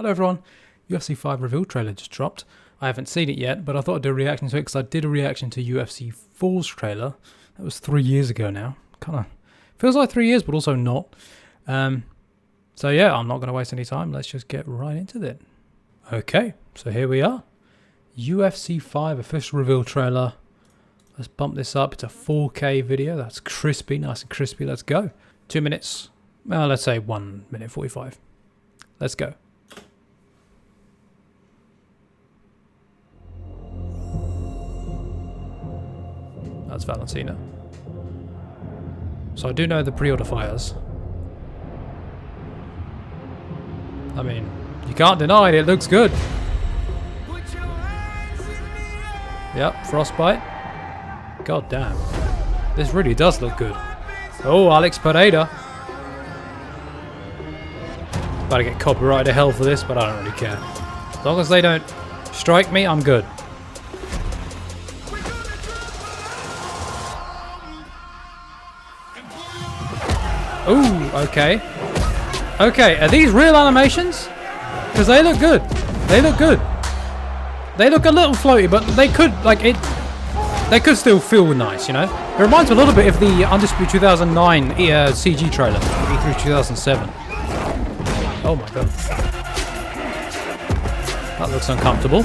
Hello everyone, UFC 5 reveal trailer just dropped. I haven't seen it yet, but I thought I'd do a reaction to it because I did a reaction to UFC 4's trailer. That was 3 years ago now. Kinda feels like 3 years, but also not. So yeah, I'm not going to waste any time. Let's just get right into it. Okay, so here we are. UFC 5 official reveal trailer. Let's bump this up. It's a 4K video. That's crispy, nice and crispy. Let's go. 2 minutes. Well, let's say 1 minute 45. Let's go. That's Valentina. So I do know the pre-order fires. I mean, you can't deny it looks good. Yep, Frostbite. God damn. This really does look good. Oh, Alex Pereira. About to get copyright to hell for this, but I don't really care. As long as they don't strike me, I'm good. Ooh, okay. Okay, are these real animations? Because they look good. They look good. They look a little floaty, but they could, like, it... They could still feel nice, you know? It reminds me a little bit of the Undisputed 2009 CG trailer, E3 2007. Oh my god. That looks uncomfortable.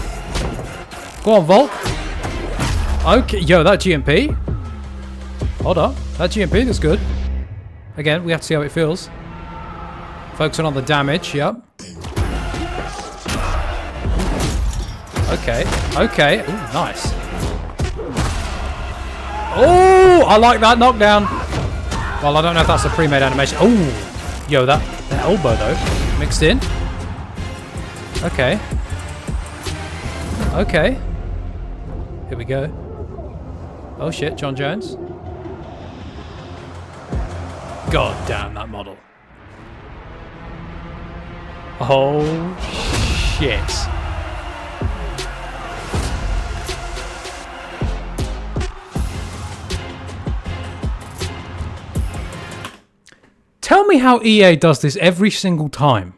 Go on, Volt. Okay, yo, that GMP. Hold up. That GMP looks good. Again, we have to see how it feels. Focusing on the damage, yep. Okay, okay. Ooh, nice. Oh, I like that knockdown. Well, I don't know if that's a pre-made animation. Oh, yo, that elbow, though. Mixed in. Okay. Okay. Here we go. Oh, shit, John Jones. God damn, that model. Oh, shit. Tell me how EA does this every single time.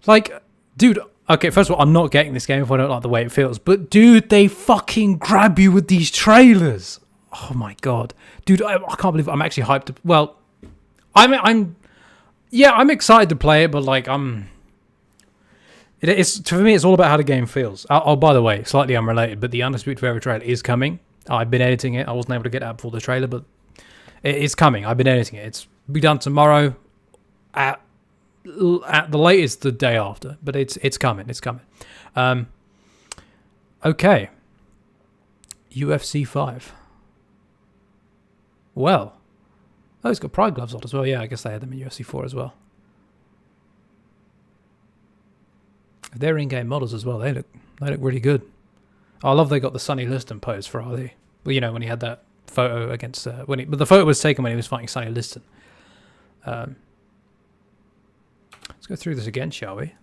Like, dude, okay, first of all, I'm not getting this game if I don't like the way it feels, but dude, they fucking grab you with these trailers. Oh my god, dude! I can't believe I'm actually hyped. Well, I'm excited to play it, but like it's for me. It's all about how the game feels. Oh, by the way, slightly unrelated, but the Undisputed Forever trailer is coming. I've been editing it. I wasn't able to get it out before the trailer, but it's coming. I've been editing it. It's be done tomorrow, at the latest the day after. But it's coming. It's coming. Okay. UFC 5. Well, oh, he's got Pride gloves on as well. Yeah, I guess they had them in UFC 4 as well. They're in-game models as well. They look really good. Oh, I love they got the Sonny Liston pose for Ali. Well, you know, when he had that photo against but the photo was taken when he was fighting Sonny Liston. Let's go through this again, shall we?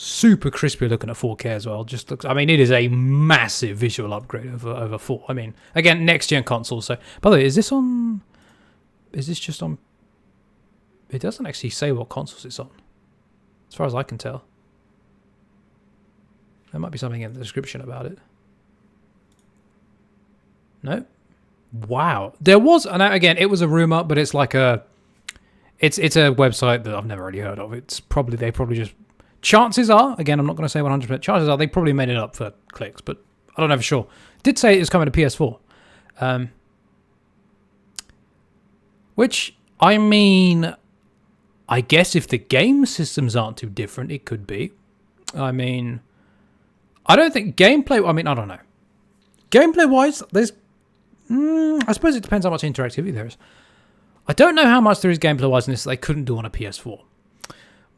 Super crispy looking at 4K as well. Just looks. I mean, it is a massive visual upgrade over 4. I mean, again, next gen console. So, by the way, is this on? Is this just on? It doesn't actually say what consoles it's on, as far as I can tell. There might be something in the description about it. No. Wow. There was, and again, it was a rumor, but it's like a. It's a website that I've never really heard of. It's probably they just. Chances are, again, I'm not going to say 100%, chances are they probably made it up for clicks, but I don't know for sure. Did say it was coming to PS4. Which, I mean, I guess if the game systems aren't too different, it could be. I mean, I don't think gameplay, I mean, I don't know. Gameplay-wise, there's, I suppose it depends how much interactivity there is. I don't know how much there is gameplay-wise in this that they couldn't do on a PS4.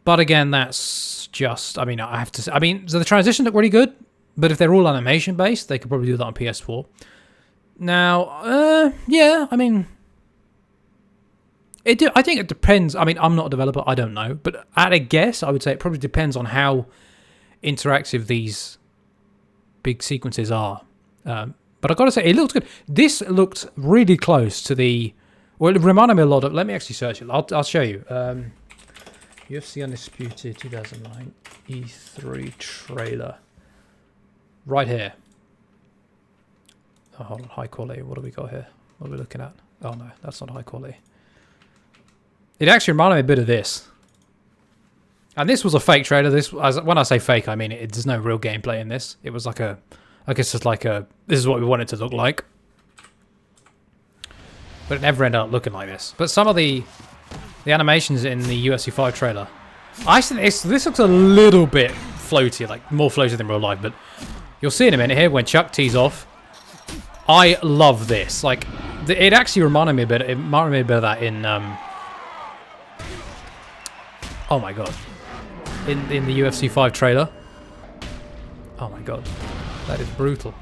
But again, that's just, I mean, I have to say, I mean, so the transition looked really good, but if they're all animation based, they could probably do that on PS4. Now, yeah, I mean, I think it depends. I mean, I'm not a developer, I don't know, but at a guess, I would say it probably depends on how interactive these big sequences are. But I've got to say, it looks good. This looked really close to the, well, it reminded me a lot of, let me actually search it. I'll show you. UFC Undisputed 2009 E3 trailer. Right here. Oh, hold on, high quality. What do we got here? What are we looking at? Oh no, that's not high quality. It actually reminded me a bit of this. And this was a fake trailer. When I say fake, I mean there's no real gameplay in this. It was like a, I guess it's like a, this is what we want it to look like. But it never ended up looking like this. But some of the animations in the UFC 5 trailer, I think this looks a little bit floaty, like more floaty than real life. But you'll see in a minute here when Chuck tees off. I love this. Like, it actually reminded me a bit. It reminded me a bit of that in oh my god, in the UFC 5 trailer. Oh my god, that is brutal.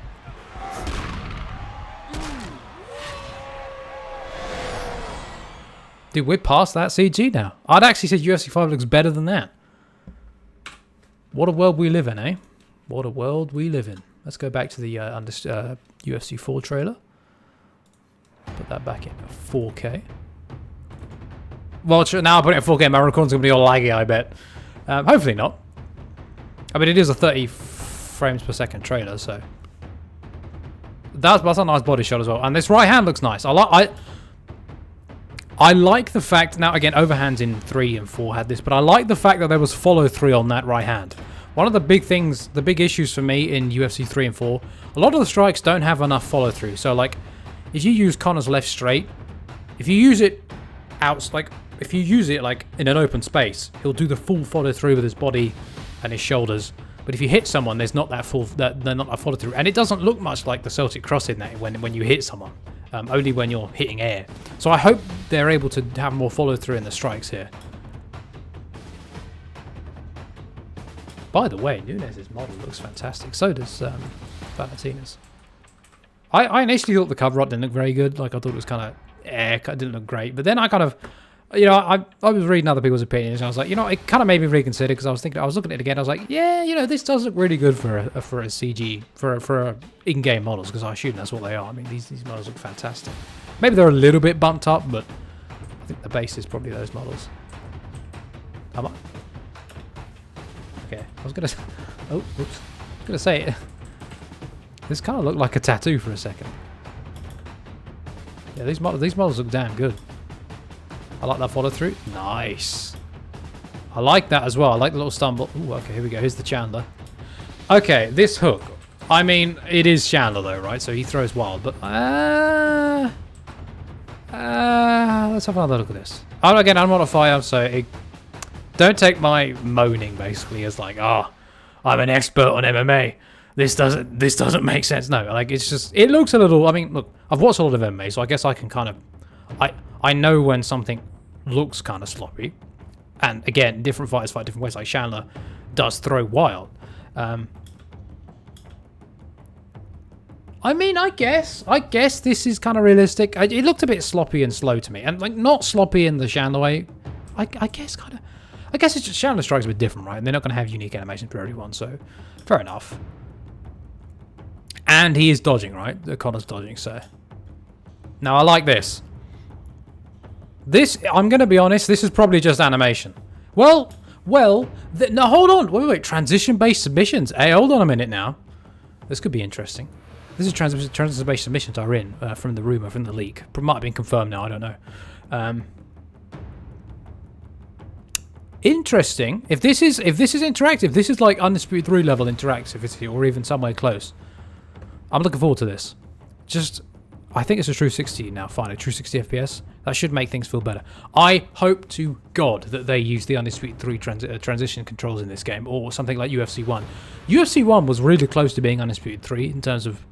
Dude, we're past that CG now. I'd actually say UFC 5 looks better than that. What a world we live in, eh? What a world we live in. Let's go back to the UFC 4 trailer. Put that back in 4K. Well, now I put it in 4K, my recording's going to be all laggy, I bet. Hopefully not. I mean, it is a 30 frames per second trailer, so... That's a nice body shot as well. And this right hand looks nice. I like the fact... Now, again, overhands in 3 and 4 had this, but I like the fact that there was follow-through on that right hand. One of the big things, the big issues for me in UFC 3 and 4, a lot of the strikes don't have enough follow-through. So, like, if you use Connor's left straight, if you use it out, like, if you use it, like, in an open space, he'll do the full follow-through with his body and his shoulders. But if you hit someone, there's not that not that follow-through. And it doesn't look much like the Celtic cross in that when you hit someone. Only when you're hitting air. So I hope they're able to have more follow-through in the strikes here. By the way, Nunes's model looks fantastic. So does Valentina's. I initially thought the cover art didn't look very good. Like, I thought it was kind of it didn't look great. But then I kind of, you know, I was reading other people's opinions, and I was like, you know, it kind of made me reconsider, because I was looking at it again. I was like, yeah, you know, this does look really good for a CG for in-game models, because I assume that's what they are. I mean, these models look fantastic. Maybe they're a little bit bumped up, but I think the base is probably those models. Okay, I was gonna. Oh, oops. I was gonna say it. This kind of looked like a tattoo for a second. Yeah, these models look damn good. I like that follow through. Nice. I like that as well. I like the little stumble. Ooh, okay, here we go. Here's the Chandler. Okay, this hook. I mean, it is Chandler though, right? So he throws wild, but let's have another look at this. Oh, again, I'm not a fire, so don't take my moaning basically as like, oh, I'm an expert on MMA. This doesn't make sense. No, like, it's just, it looks a little, I mean, look, I've watched a lot of MMA, so I guess I can kind of, I know when something looks kind of sloppy. And again, different fighters fight different ways. Like, Chandler does throw wild. I mean, I guess this is kind of realistic. It looked a bit sloppy and slow to me. And, like, not sloppy in the Chandler way. I guess kind of, I guess it's just Chandler strikes a bit different, right? And they're not going to have unique animations for everyone, so fair enough. And he is dodging, right? Connor's dodging, so. Now, I like this. This, I'm going to be honest, this is probably just animation. Well, no, hold on. Wait. Transition-based submissions. Hey, hold on a minute now. This could be interesting. This is transition-based submissions are in from the rumor, from the leak. It might have been confirmed now, I don't know. Interesting. If this is interactive, this is like Undisputed 3 level interactivity, or even somewhere close. I'm looking forward to this. Just, I think it's a true 60 now, finally. True 60 FPS. That should make things feel better. I hope to God that they use the Undisputed 3 transition controls in this game, or something like UFC 1. UFC 1 was really close to being Undisputed 3 in terms of,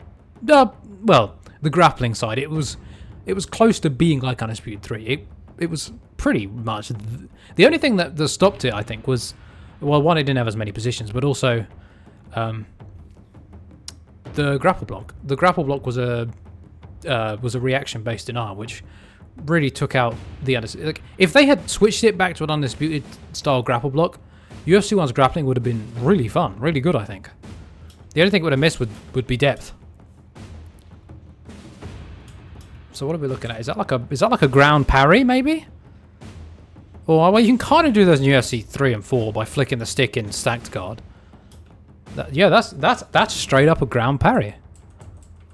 well, the grappling side. It was close to being like Undisputed 3. It was pretty much... The only thing that stopped it, I think, was... Well, one, it didn't have as many positions, but also... the grapple block. The grapple block was a reaction-based denial, which really took out the... Like, if they had switched it back to an Undisputed-style grapple block, UFC 1's grappling would have been really fun, really good, I think. The only thing it would have missed would be depth. So what are we looking at? Is that like a ground parry, maybe? Or well, you can kind of do those in UFC 3 and 4 by flicking the stick in stacked guard. Yeah, that's straight up a ground parry.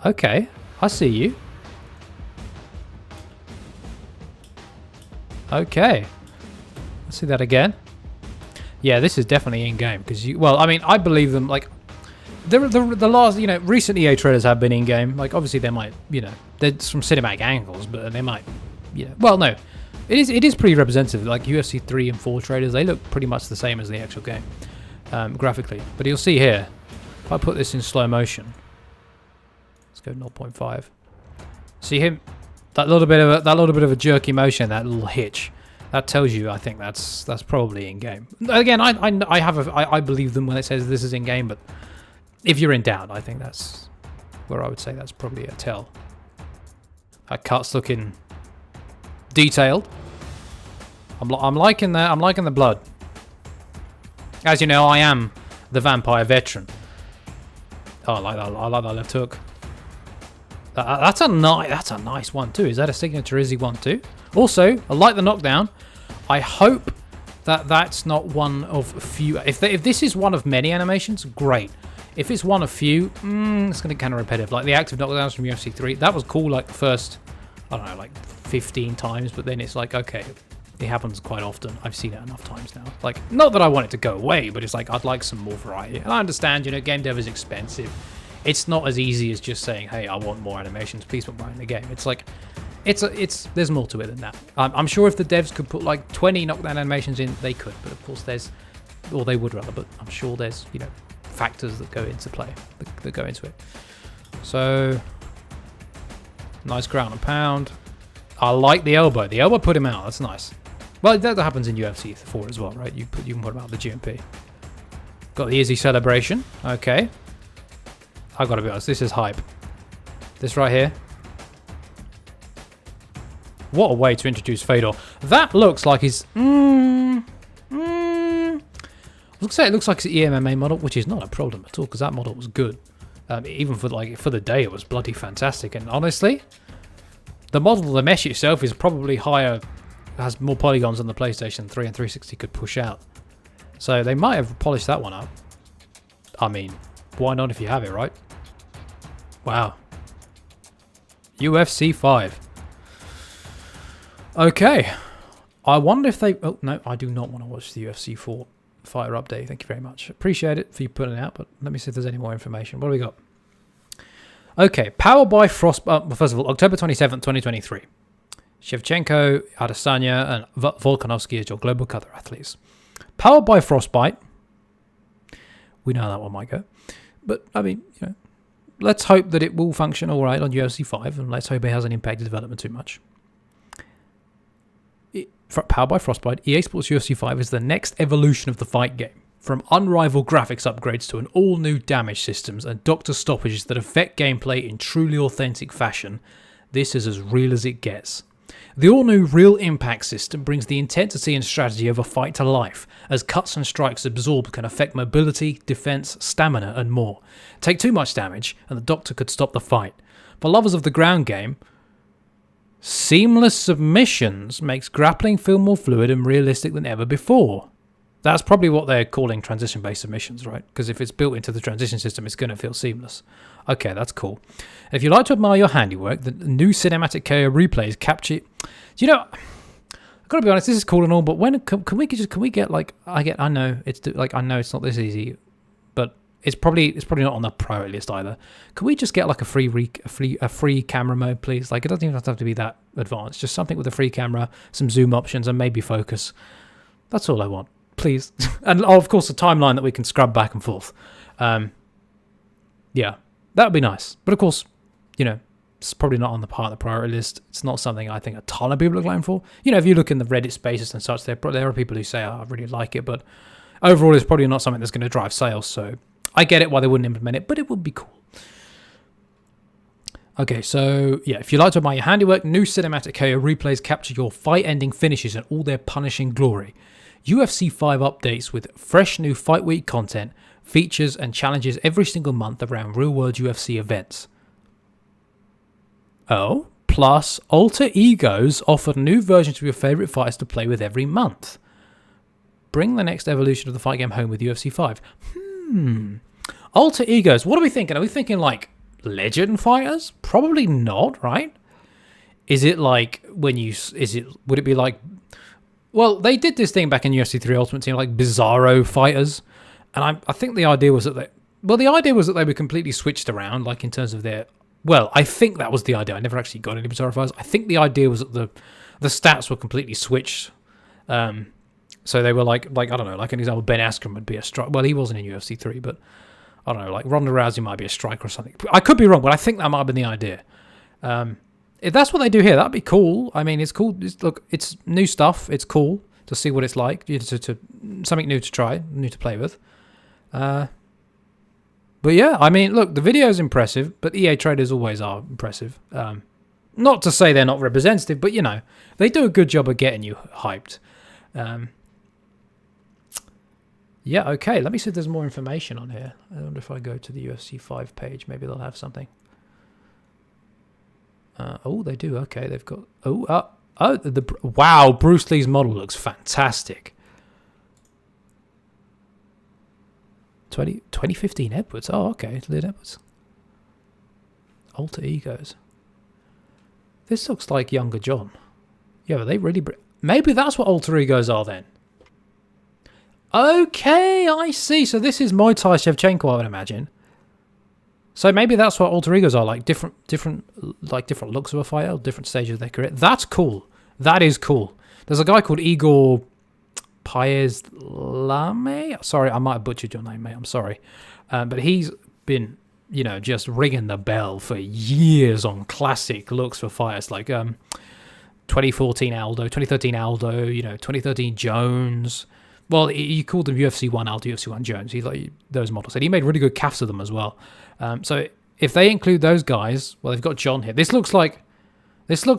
Okay, I see you. Okay, let's see that again. Yeah, this is definitely in game because you. Well, I mean, I believe them. Like the last, recent EA trailers have been in game. Like obviously they might, there's some cinematic angles, but they might, Well, no, it is pretty representative. Like UFC 3 and 4 trailers, they look pretty much the same as the actual game, graphically. But you'll see here, if I put this in slow motion, let's go 0.5. See him, that little bit of a jerky motion, that little hitch. That tells you, I think that's probably in game. Again, I believe them when it says this is in game, but if you're in doubt, I think that's where I would say that's probably a tell. That cut's looking detailed. I'm liking that. I'm liking the blood. As you know, I am the vampire veteran. Oh, I like that. I like that left hook. That's a nice one too. Is that a signature Izzy one too? Also, I like the knockdown. I hope that that's not one of few. If this is one of many animations, great. If it's one of few, it's going to be kind of repetitive. Like the active knockdowns from UFC 3, that was cool. Like the first, I don't know, like 15 times. But then it's like, okay, it happens quite often. I've seen it enough times now. Like, not that I want it to go away, but it's like I'd like some more variety. And I understand, game dev is expensive. It's not as easy as just saying, hey, I want more animations, please put more in the game. It's like, there's more to it than that. I'm sure if the devs could put like 20 knockdown animations in, they could, but of course or they would rather, but I'm sure there's, factors that go into play, that go into it. So, nice ground and pound. I like the elbow. The elbow put him out, that's nice. Well, that happens in UFC 4 as well, right? You can put him out the GMP. Got the Izzy celebration, okay. I gotta be honest, this is hype. This right here. What a way to introduce Fedor. That looks like his... I was gonna say it looks like his EMMA model, which is not a problem at all, because that model was good. Even for the day, it was bloody fantastic. And honestly, the model, the mesh itself, is probably higher, has more polygons than the PlayStation 3 and 360 could push out. So they might have polished that one up. I mean, why not if you have it, right? Wow. UFC 5. Okay. I wonder if they... Oh, no, I do not want to watch the UFC 4 fighter update. Thank you very much. Appreciate it for you putting it out, but let me see if there's any more information. What do we got? Okay. Powered by Frost... well, first of all, October 27th, 2023. Shevchenko, Adesanya, and Volkanovski as your global color athletes. Powered by Frostbite. We know how that one might go. But, I mean, let's hope that it will function all right on UFC 5, and let's hope it hasn't impacted development too much. Powered by Frostbite, EA Sports UFC 5 is the next evolution of the fight game. From unrivaled graphics upgrades to an all-new damage systems and doctor stoppages that affect gameplay in truly authentic fashion, this is as real as it gets. The all-new Real Impact system brings the intensity and strategy of a fight to life, as cuts and strikes absorbed can affect mobility, defense, stamina, and more. Take too much damage, and the doctor could stop the fight. For lovers of the ground game, seamless submissions makes grappling feel more fluid and realistic than ever before. That's probably what they're calling transition-based submissions, right? Because if it's built into the transition system, it's going to feel seamless. Okay, that's cool. And if you like to admire your handiwork, the new cinematic KO replays capture... I've got to be honest, this is cool and all, but when can we get like... I know it's not this easy, but it's probably not on the priority list either. Can we just get like a free camera mode, please? Like, it doesn't even have to be that advanced. Just something with a free camera, some zoom options, and maybe focus. That's all I want, please. And of course, a timeline that we can scrub back and forth. Yeah, that would be nice. But of course, it's probably not on the part of the priority list. It's not something I think a ton of people are going for. If you look in the Reddit spaces and such, there are people who say, I really like it, but overall, it's probably not something that's going to drive sales. So I get it why they wouldn't implement it, but it would be cool. Okay, so yeah, if you like to admire your handiwork, new cinematic KO replays capture your fight-ending finishes in all their punishing glory. UFC 5 updates with fresh new Fight Week content, features and challenges every single month around real-world UFC events. Oh, Plus, alter egos offer new versions of your favorite fighters to play with every month. Bring the next evolution of the fight game home with UFC 5. Alter egos. What are we thinking? Are we thinking like legend fighters? Probably not, right? Is it like would it be like, well, they did this thing back in UFC 3 Ultimate Team, like Bizarro fighters. And I think the idea was that they were completely switched around, like in terms of their, well, I think that was the idea. I never actually got any Bizarro fighters. I think the idea was that the stats were completely switched. So they were like I don't know, like an example, Ben Askren would be a striker. Well, he wasn't in UFC 3, but I don't know, like Ronda Rousey might be a striker or something. I could be wrong, but I think that might have been the idea. If that's what they do here, that'd be cool. I mean, it's cool. It's new stuff. It's cool to see what it's like. To something new to try, new to play with. But yeah, I mean, look, the video is impressive, but EA traders always are impressive. Not to say they're not representative, but you know, they do a good job of getting you hyped. Yeah, okay. Let me see if there's more information on here. I wonder if I go to the UFC 5 page, maybe they'll have something. Oh, they do. Okay, they've got... wow, Bruce Lee's model looks fantastic. 2015 Edwards. Oh, okay, Lynn Edwards. Alter egos. This looks like younger John. Yeah, but they really... Maybe that's what alter egos are then. Okay, I see. So this is Muay Thai Shevchenko, I would imagine. So maybe that's what alter egos are, like different looks of a fighter, different stages of their career. That's cool. That is cool. There's a guy called Igor Paez Lame. Sorry, I might have butchered your name, mate. I'm sorry. But he's been, you know, just ringing the bell for years on classic looks for fighters like 2014 Aldo, 2013 Aldo, you know, 2013 Jones. Well, he called them UFC 1 Aldo, UFC 1 Jones. He like those models. And he made really good calves of them as well. So if they include those guys, well, they've got John here. This looks like about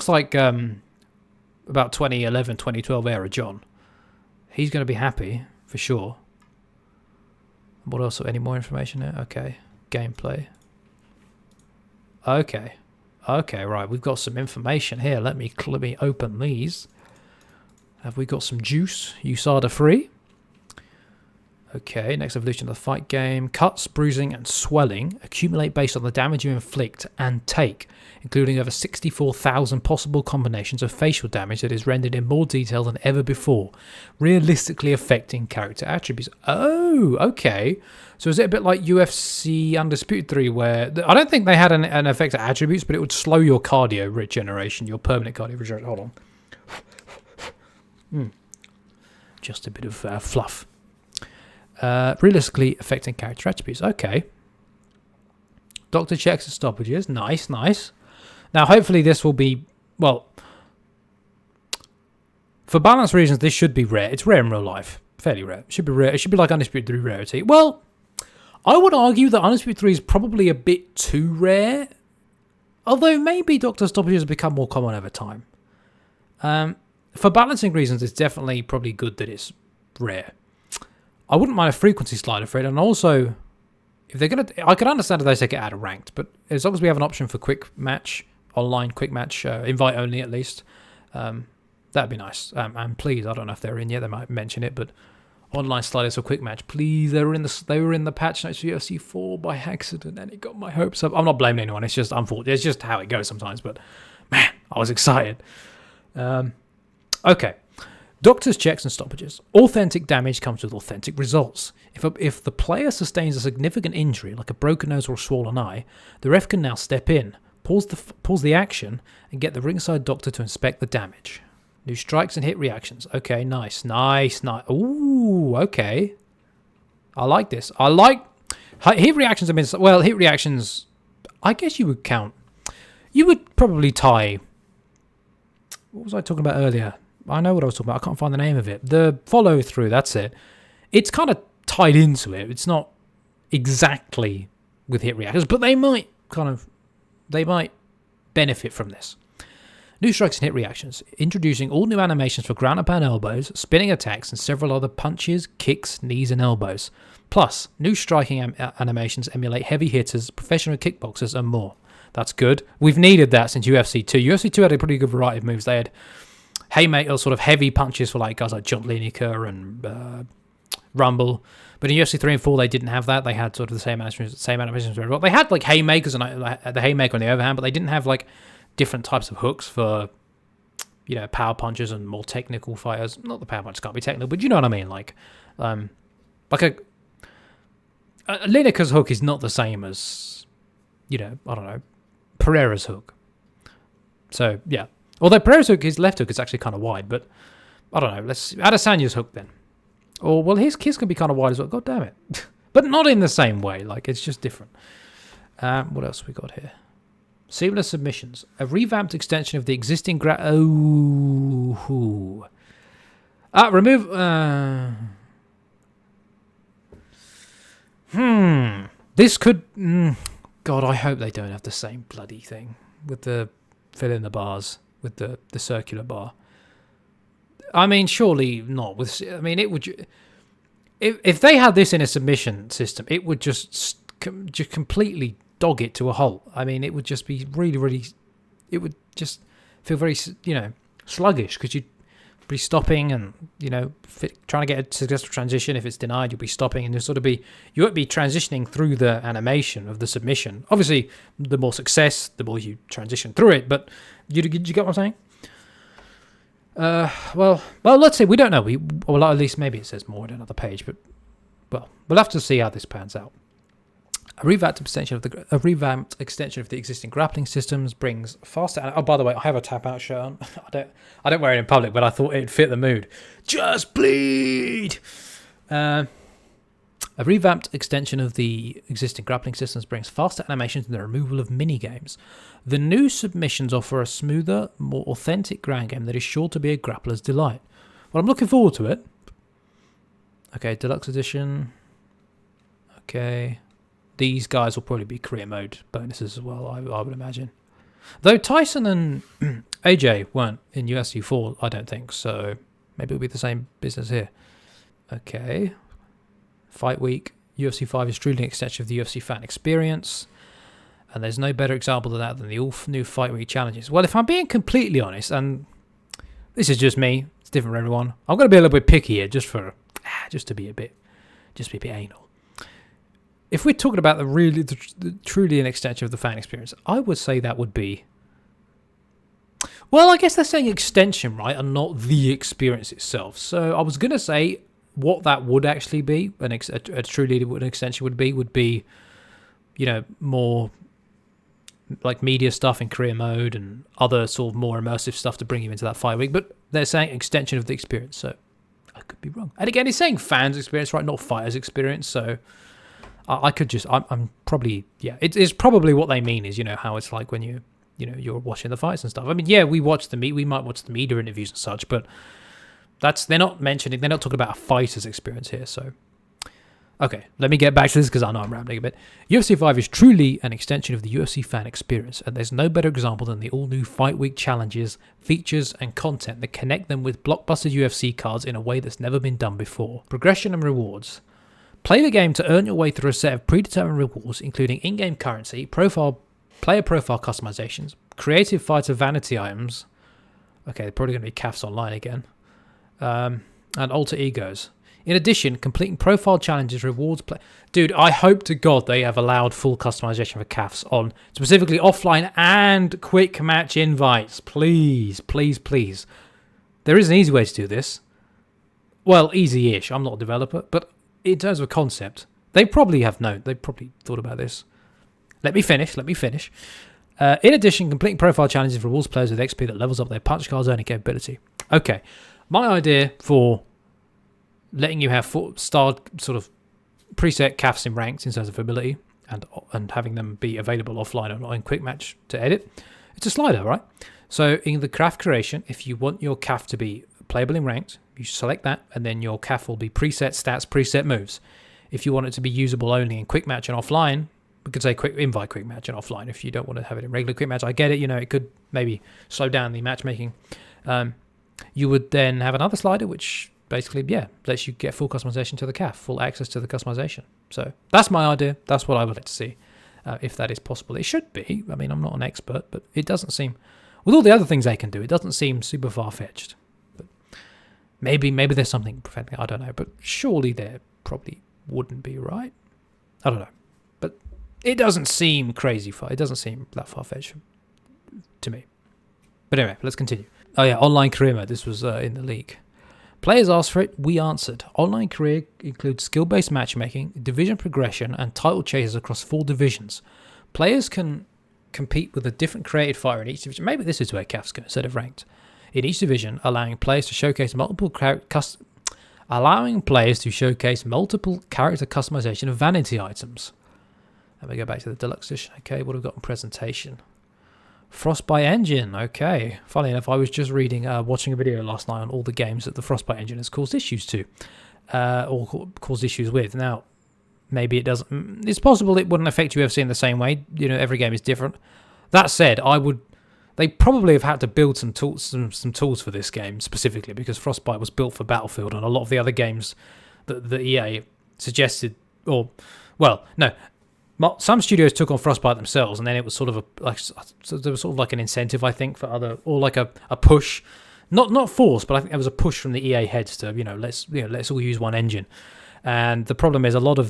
2011, 2012 era John. He's going to be happy for sure. What else? Any more information there? Okay, gameplay. Okay, right. We've got some information here. Let me open these. Have we got some juice? USADA free. Okay, next evolution of the fight game. Cuts, bruising, and swelling accumulate based on the damage you inflict and take, including over 64,000 possible combinations of facial damage that is rendered in more detail than ever before, realistically affecting character attributes. Oh, okay. So is it a bit like UFC Undisputed 3, where... I don't think they had an effect of attributes, but it would slow your cardio regeneration, your permanent cardio regeneration. Hold on. Just a bit of fluff. Realistically affecting character attributes. Okay. Doctor checks and stoppages. Nice. Now, hopefully this will be... Well, for balance reasons, this should be rare. It's rare in real life. Fairly rare. It should be rare. It should be like Undisputed 3 rarity. Well, I would argue that Undisputed 3 is probably a bit too rare. Although maybe Doctor stoppages have become more common over time. For balancing reasons, it's definitely probably good that it's rare. I wouldn't mind a frequency slider for it, and also, if they're gonna, I could understand if they take it out of ranked, but as long as we have an option for quick match, online quick match, invite only at least, that'd be nice. And please, I don't know if they're in yet. They might mention it, but online sliders for quick match, please. They were in the patch notes for UFC 4 by accident, and it got my hopes up. I'm not blaming anyone. It's just unfortunate. It's just how it goes sometimes. But man, I was excited. Okay. Doctor's checks and stoppages. Authentic damage comes with authentic results. If the player sustains a significant injury, like a broken nose or a swollen eye, the ref can now step in, pause the action, and get the ringside doctor to inspect the damage. New strikes and hit reactions. Okay, nice. Ooh, okay. I like this. I like... Hit reactions have been... Well, hit reactions... I guess you would count... You would probably tie... What was I talking about earlier? I know what I was talking about. I can't find the name of it. The follow-through, that's it. It's kind of tied into it. It's not exactly with hit reactions, but they might benefit from this. New strikes and hit reactions. Introducing all new animations for ground and pound elbows, spinning attacks, and several other punches, kicks, knees, and elbows. Plus, new striking animations emulate heavy hitters, professional kickboxers, and more. That's good. We've needed that since UFC 2. UFC 2 had a pretty good variety of moves. They had haymaker, sort of heavy punches for like guys like John Lineker and Rumble. But in UFC 3 and 4, they didn't have that. They had sort of the same animations. They had like haymakers and the haymaker on the overhand, but they didn't have like different types of hooks for, you know, power punches and more technical fighters. Not the power punches can't be technical, but you know what I mean. Like a Lineker's hook is not the same as, you know, I don't know, Pereira's hook. So yeah, although Pereira's hook, his left hook is actually kind of wide, but I don't know. Let's Adesanya's hook then. Or, well, his can be kind of wide as well. God damn it. But not in the same way. Like, it's just different. What else we got here? Seamless submissions. A revamped extension of the existing... remove... This could... God, I hope they don't have the same bloody thing. With the... Fill in the bars. With the circular bar. I mean, surely not. I mean, it would... If they had this in a submission system, it would just completely dog it to a halt. I mean, it would just be really, really... It would just feel very, you know, sluggish, because you'd be stopping and, you know, trying to get a successful transition. If it's denied, you'll be stopping, and you won't be transitioning through the animation of the submission. Obviously, the more success, the more you transition through it, but you get what I'm saying? Well, let's see. We don't know. Well, at least maybe it says more on another page, but well, we'll have to see how this pans out. A revamped extension of the existing grappling systems brings faster. Oh, by the way, I have a tap out shirt on. I don't wear it in public, but I thought it'd fit the mood. Just bleed. A revamped extension of the existing grappling systems brings faster animations and the removal of mini-games. The new submissions offer a smoother, more authentic ground game that is sure to be a grappler's delight. Well, I'm looking forward to it. Okay, deluxe edition. Okay. These guys will probably be career mode bonuses as well, I would imagine. Though Tyson and AJ weren't in UFC 4, I don't think, so maybe it'll be the same business here. Okay. Fight Week. UFC 5 is truly an extension of the UFC fan experience. And there's no better example of that than the all new Fight Week challenges. Well, if I'm being completely honest, and this is just me, it's different for everyone, I'm going to be a little bit picky here just to be a bit anal. If we're talking about the truly an extension of the fan experience, I would say that would be... Well, I guess they're saying extension, right, and not the experience itself. So I was going to say what that would actually be, a truly an extension would be, you know, more like media stuff in career mode and other sort of more immersive stuff to bring you into that Fight Week. But they're saying extension of the experience, so I could be wrong. And again, it's saying fans experience, right, not fighters experience, so... I'm probably, yeah, it's probably what they mean is, you know, how it's like when you're watching the fights and stuff. I mean, yeah, we might watch the media interviews and such, but they're not talking about a fighter's experience here, so. Okay, let me get back to this because I know I'm rambling a bit. UFC 5 is truly an extension of the UFC fan experience, and there's no better example than the all-new Fight Week challenges, features, and content that connect them with blockbuster UFC cards in a way that's never been done before. Progression and rewards. Play the game to earn your way through a set of predetermined rewards, including in-game currency, player profile customizations, creative fighter vanity items. Okay, they're probably going to be CAFs online again. And alter egos. In addition, completing profile challenges rewards play. Dude, I hope to God they have allowed full customization for CAFs on specifically offline and quick match invites. Please, please, please. There is an easy way to do this. Well, easy-ish. I'm not a developer, but in terms of concept, they probably thought about this. Let me finish. In addition, completing profile challenges rewards players with XP that levels up their punch cards earning capability. Okay, my idea for letting you have starred sort of preset CAFs in ranks in terms of ability and having them be available offline or in quick match to edit, it's a slider, right? So in the CAF creation, if you want your CAF to be playable in ranked, you select that, and then your CAF will be preset stats, preset moves. If you want it to be usable only in quick match and offline, we could say invite quick match and offline. If you don't want to have it in regular quick match, I get it. You know, it could maybe slow down the matchmaking. You would then have another slider, which basically, lets you get full customization to the CAF, full access to the customization. So that's my idea. That's what I would like to see. if that is possible. It should be. I mean, I'm not an expert, but it doesn't seem, with all the other things they can do, it doesn't seem super far-fetched. But maybe there's something preventing it, I don't know, but surely there probably wouldn't be, right? I don't know. But it doesn't seem crazy far. It doesn't seem that far-fetched to me. But anyway, let's continue. Oh yeah, online career mode. This was in the league. Players asked for it, we answered. Online career includes skill-based matchmaking, division progression, and title chases across 4 divisions. Players can compete with a different created fighter in each division. Maybe this is where CAF's going instead of ranked. In each division, allowing players to showcase multiple character customization of vanity items. Let me go back to the deluxe edition. Okay, what have we got in presentation? Frostbite engine, okay. Funnily enough, I was just watching a video last night on all the games that the Frostbite engine has caused issues to, or caused issues with. Now, maybe it doesn't. It's possible it wouldn't affect UFC in the same way. You know, every game is different. That said, they probably have had to build some tools for this game specifically because Frostbite was built for Battlefield, and a lot of the other games that the EA suggested, some studios took on Frostbite themselves, and then it was sort of there was sort of like an incentive, I think, for other, or like a push, not force, but I think there was a push from the EA heads to let's all use one engine. And the problem is a lot of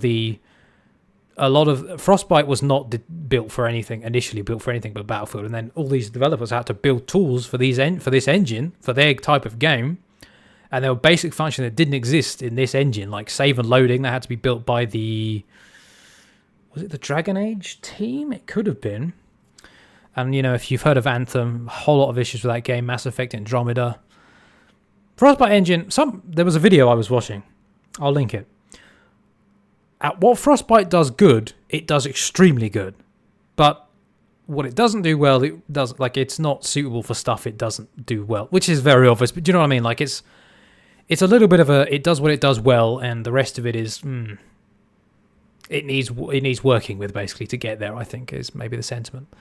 Frostbite was not built for anything but Battlefield, and then all these developers had to build tools for this engine for their type of game, and there were basic functions that didn't exist in this engine, like save and loading. That had to be built by was it the Dragon Age team? It could have been. And, if you've heard of Anthem, a whole lot of issues with that game, Mass Effect Andromeda. Frostbite engine, there was a video I was watching. I'll link it. At what Frostbite does good, it does extremely good. But what it doesn't do well, it's not suitable for stuff it doesn't do well, which is very obvious. But do you know what I mean? Like, it's a little bit of it does what it does well, and the rest of it is... It needs working with, basically, to get there, I think, is maybe the sentiment.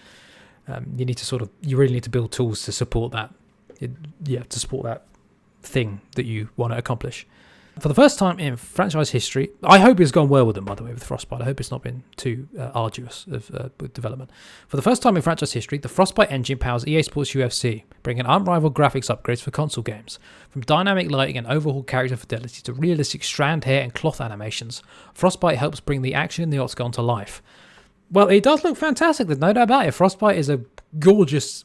You really need to build tools to support that. To support that thing that you want to accomplish. For the first time in franchise history, I hope it's gone well with them, by the way, with Frostbite. I hope it's not been too arduous with development. For the first time in franchise history, the Frostbite engine powers EA Sports UFC, bringing unrivaled graphics upgrades for console games. From dynamic lighting and overhauled character fidelity to realistic strand hair and cloth animations, Frostbite helps bring the action in the octagon to life. Well, it does look fantastic, there's no doubt about it. Frostbite is it's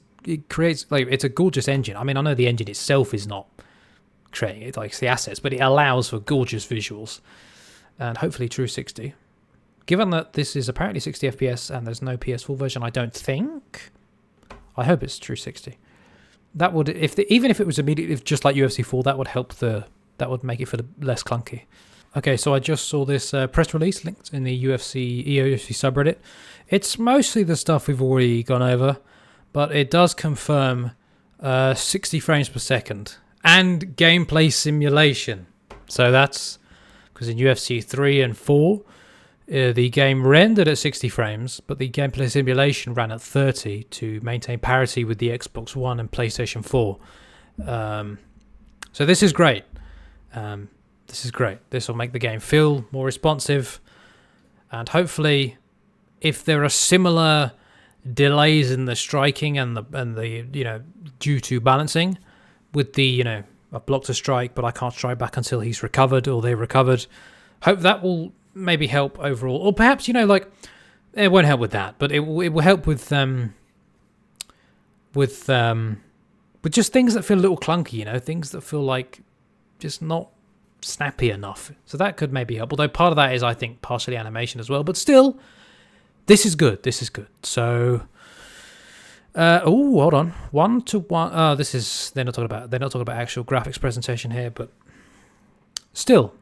a gorgeous engine. I mean, I know the engine itself is not creating it, like it's the assets, but it allows for gorgeous visuals and hopefully true 60. Given that this is apparently 60 FPS and there's no PS4 version, I hope it's true 60. That would, even if it was immediately just like UFC 4, that would help that would make it feel less clunky. Okay, so I just saw this press release linked in the UFC subreddit. It's mostly the stuff we've already gone over, but it does confirm 60 frames per second and gameplay simulation. So that's because in UFC 3 and 4, the game rendered at 60 frames, but the gameplay simulation ran at 30 to maintain parity with the Xbox One and PlayStation 4. So this is great. This will make the game feel more responsive, and hopefully, if there are similar delays in the striking and the due to balancing, with the I blocked a strike but I can't strike back until he's recovered or they recovered, hope that will maybe help overall, or perhaps it won't help with that, but it will help with just things that feel a little clunky, things that feel like just not snappy enough. So that could maybe help, although part of that is, I think, partially animation as well, but still, this is good. So hold on, 1-to-1. They're not talking about actual graphics presentation here, but still,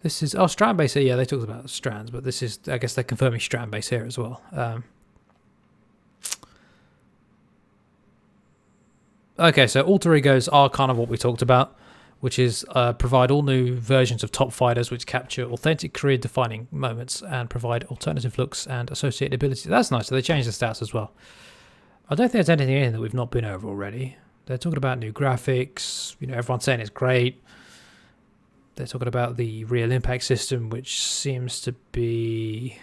this is strand base here. Yeah, they talked about strands, but this is, I guess they're confirming strand base here as well. Okay, so alter egos are kind of what we talked about, which is provide all new versions of top fighters which capture authentic career-defining moments and provide alternative looks and associated abilities. That's nice. So they changed the stats as well. I don't think there's anything in that we've not been over already. They're talking about new graphics. Everyone's saying it's great. They're talking about the real impact system, which seems to be...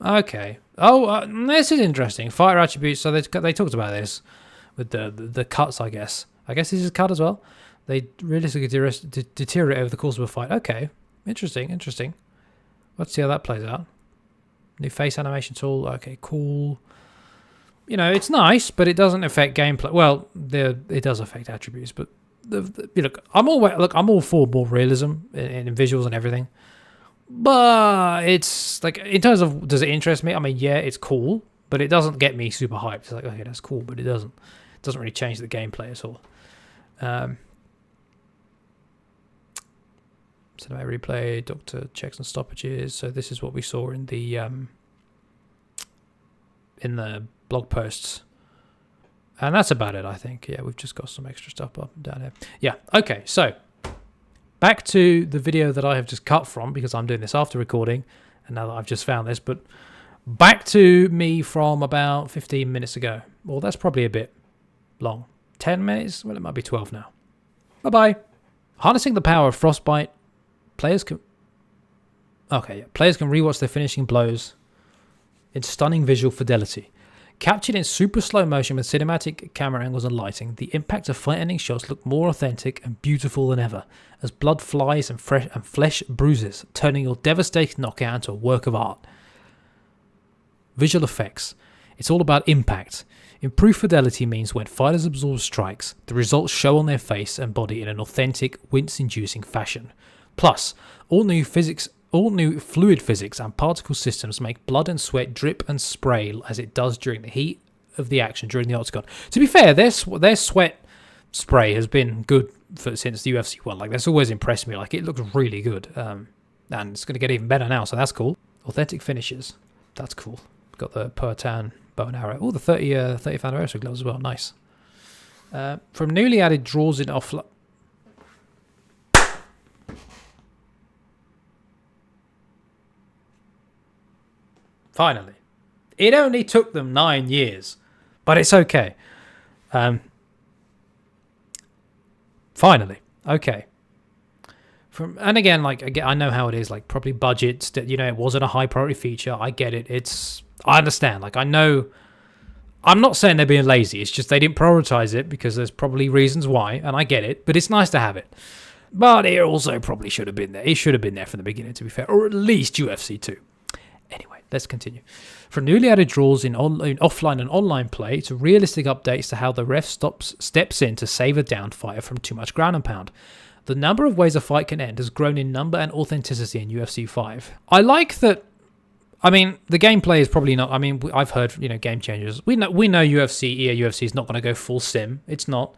Okay. Oh, this is interesting. Fighter attributes. So they talked about this with the cuts, I guess. I guess this is cut as well. They realistically deteriorate over the course of a fight. Okay. Interesting. Let's see how that plays out. New face animation tool. Okay, cool. You know, it's nice, but it doesn't affect gameplay. Well, it does affect attributes, but look, I'm all for more realism in visuals and everything. But it's like, in terms of, does it interest me? I mean, yeah, it's cool, but it doesn't get me super hyped. It's like, okay, that's cool, but it doesn't really change the gameplay at all. Cinematic replay, doctor checks and stoppages. So this is what we saw in the blog posts. And that's about it, I think. Yeah, we've just got some extra stuff up and down here. Yeah, okay, so back to the video that I have just cut from, because I'm doing this after recording, and now that I've just found this, but back to me from about 15 minutes ago. Well, that's probably a bit long. 10 minutes? Well, it might be 12 now. Bye-bye. Harnessing the power of Frostbite, players can rewatch their finishing blows in stunning visual fidelity. Captured in super slow motion with cinematic camera angles and lighting, the impact of fight-ending shots look more authentic and beautiful than ever, as blood flies and flesh bruises, turning your devastating knockout into a work of art. Visual effects. It's all about impact. Improved fidelity means when fighters absorb strikes, the results show on their face and body in an authentic, wince-inducing fashion. Plus, all new fluid physics and particle systems make blood and sweat drip and spray as it does during the heat of the action during the octagon. To be fair, their sweat spray has been good since the UFC one. Like, that's always impressed me. Like, it looks really good, and it's going to get even better now, so that's cool. Authentic finishes. That's cool. Got the Pertan bow and arrow. Oh, the 30th anniversary gloves as well. Nice. From newly added draws in offline. Finally. It only took them 9 years, but it's okay. Finally. Okay. And again, I know how it is, like, probably budgets, it wasn't a high priority feature. I get it. I understand. Like, I know, I'm not saying they're being lazy. It's just they didn't prioritize it because there's probably reasons why, and I get it, but it's nice to have it. But it also probably should have been there. It should have been there from the beginning, to be fair, or at least UFC 2. Anyway, let's continue. From newly added draws in offline and online play to realistic updates to how the ref steps in to save a downed fighter from too much ground and pound, the number of ways a fight can end has grown in number and authenticity in UFC 5. I like that. I mean, the gameplay is probably not. I mean, I've heard, game changers. We know EA UFC is not going to go full sim. It's not.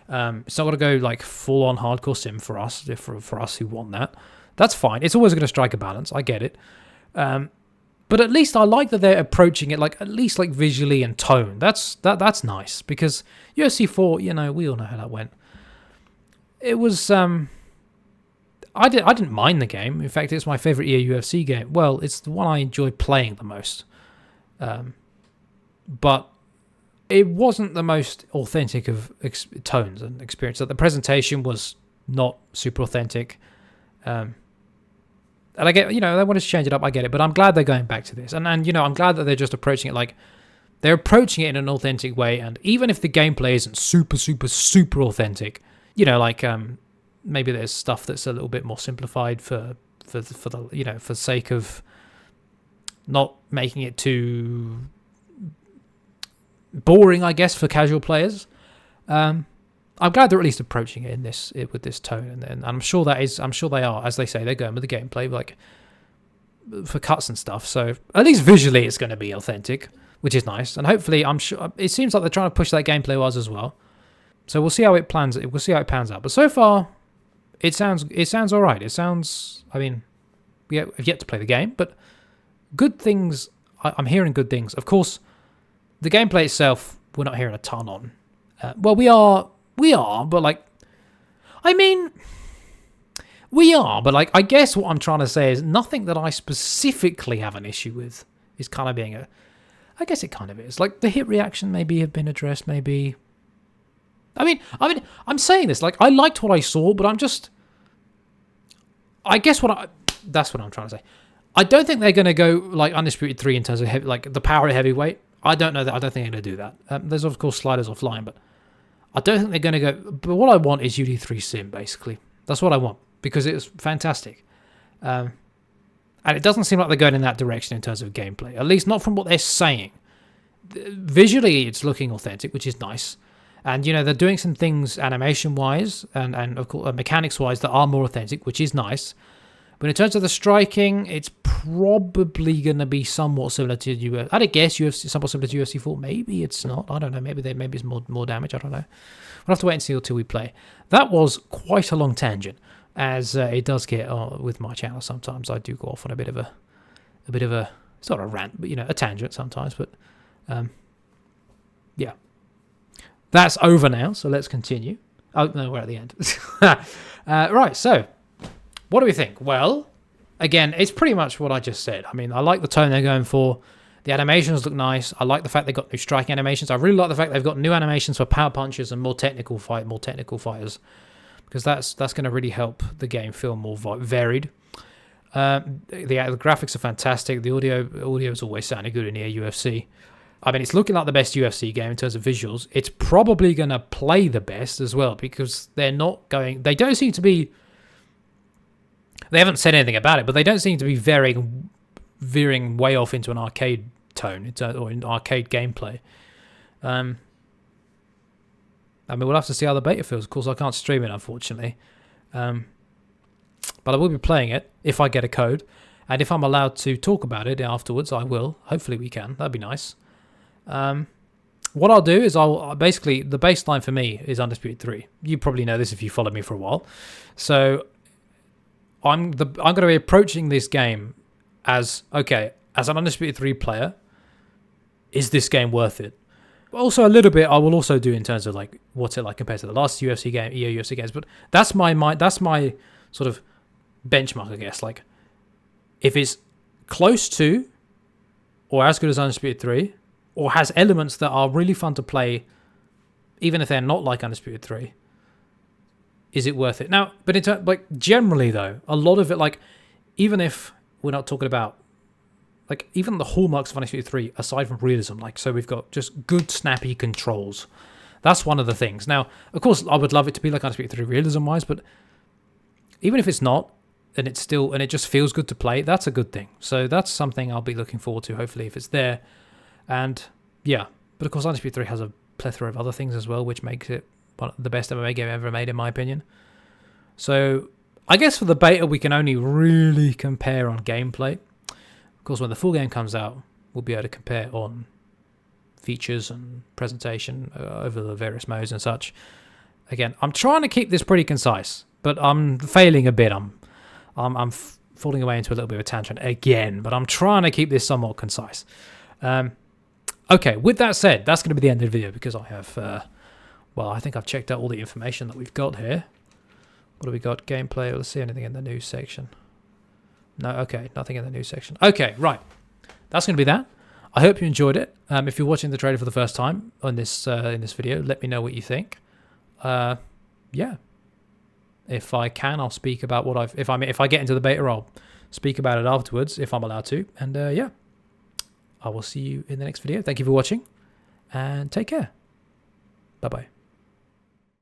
It's not going to go like full on hardcore sim for us. For us who want that, that's fine. It's always going to strike a balance. I get it. But at least I like that they're approaching it at least visually and tone. That's nice, because UFC 4, we all know how that went. It was I didn't mind the game. In fact, it's my favorite EA UFC game. Well, it's the one I enjoy playing the most. But it wasn't the most authentic of tones and experience. The presentation was not super authentic. And I get, they wanted to change it up. I get it, but I'm glad they're going back to this. And I'm glad that they're just approaching it they're approaching it in an authentic way. And even if the gameplay isn't super, super, super authentic, maybe there's stuff that's a little bit more simplified for the for sake of not making it too boring, I guess, for casual players. I'm glad they're at least approaching it with this tone, and I'm sure they are, as they say, they're going with the gameplay for cuts and stuff. So at least visually, it's going to be authentic, which is nice. And hopefully, I'm sure it seems like they're trying to push that gameplay-wise as well. So we'll see how it plans. We'll see how it pans out. But so far, it sounds all right. It sounds. I mean, we have yet to play the game, but good things. I'm hearing good things. Of course, the gameplay itself, we're not hearing a ton on. Well, we are, but I guess what I'm trying to say is nothing that I specifically have an issue with is kind of being I guess it kind of is. The hit reaction maybe have been addressed, maybe. I mean, I'm saying this, I liked what I saw, but I guess that's what I'm trying to say. I don't think they're going to go like Undisputed 3 in terms of like the power of heavyweight. I don't know that. I don't think they're going to do that. There's of course sliders offline, but I don't think they're going to go. But what I want is UD3 Sim, basically. That's what I want because it's fantastic. And it doesn't seem like they're going in that direction in terms of gameplay, at least not from what they're saying. Visually, it's looking authentic, which is nice. And, you know, they're doing some things animation-wise and of course, mechanics-wise that are more authentic, which is nice. But in terms of the striking, it's probably going to be somewhat similar to UFC. I'd guess UFC, somewhat similar to UFC 4. Maybe it's not. I don't know. Maybe it's more damage. I don't know. We'll have to wait and see until we play. That was quite a long tangent, as it does get with my channel. Sometimes I do go off on a bit of a, it's not a rant, but you know, a tangent sometimes. But yeah, that's over now. So let's continue. Oh no, we're at the end. Right. So. What do we think? Well, again, it's pretty much what I just said. I mean, I like the tone they're going for. The animations look nice. I like the fact they've got new striking animations. I really like the fact they've got new animations for power punches and more technical fighters, because that's going to really help the game feel more varied. The graphics are fantastic. The audio is always sounding good in the UFC. I mean, it's looking like the best UFC game in terms of visuals. It's probably going to play the best as well because they don't seem to be. They haven't said anything about it, but they don't seem to be veering way off into an arcade tone or an arcade gameplay. I mean, we'll have to see how the beta feels. Of course, I can't stream it, unfortunately. But I will be playing it if I get a code. And if I'm allowed to talk about it afterwards, I will. Hopefully we can. That'd be nice. What I'll do is basically, the baseline for me is Undisputed 3. You probably know this if you followed me for a while. So I'm going to be approaching this game as, okay, as an Undisputed 3 player, is this game worth it? Also, a little bit I will also do in terms of like what's it like compared to the last UFC game, EA UFC games, but that's my sort of benchmark, I guess. Like, if it's close to or as good as Undisputed 3, or has elements that are really fun to play, even if they're not like Undisputed 3, is it worth it? Now, but in terms, like, generally though, a lot of it, like, even if we're not talking about, like, even the hallmarks of Undisputed 3, aside from realism, like, so we've got just good snappy controls. That's one of the things. Now, of course, I would love it to be like Undisputed 3 realism-wise, but even if it's not, and it just feels good to play, that's a good thing. So that's something I'll be looking forward to, hopefully, if it's there. And yeah, but of course, Undisputed 3 has a plethora of other things as well, which makes it the best MMA game ever made, in my opinion. So I guess for the beta, we can only really compare on gameplay. Of course, when the full game comes out, we'll be able to compare on features and presentation over the various modes and such. Again, I'm trying to keep this pretty concise, but I'm failing a bit. I'm falling away into a little bit of a tangent again, but I'm trying to keep this somewhat concise. Okay, with that said, that's going to be the end of the video because I have, I think I've checked out all the information that we've got here. What do we got? Gameplay. Let's see anything in the news section. No, okay, nothing in the news section. Okay, right. That's going to be that. I hope you enjoyed it. If you're watching the trailer for the first time on this in this video, let me know what you think. Yeah. If I can, I'll speak about what if I get into the beta, I'll speak about it afterwards if I'm allowed to. And yeah. I will see you in the next video. Thank you for watching and take care. Bye-bye.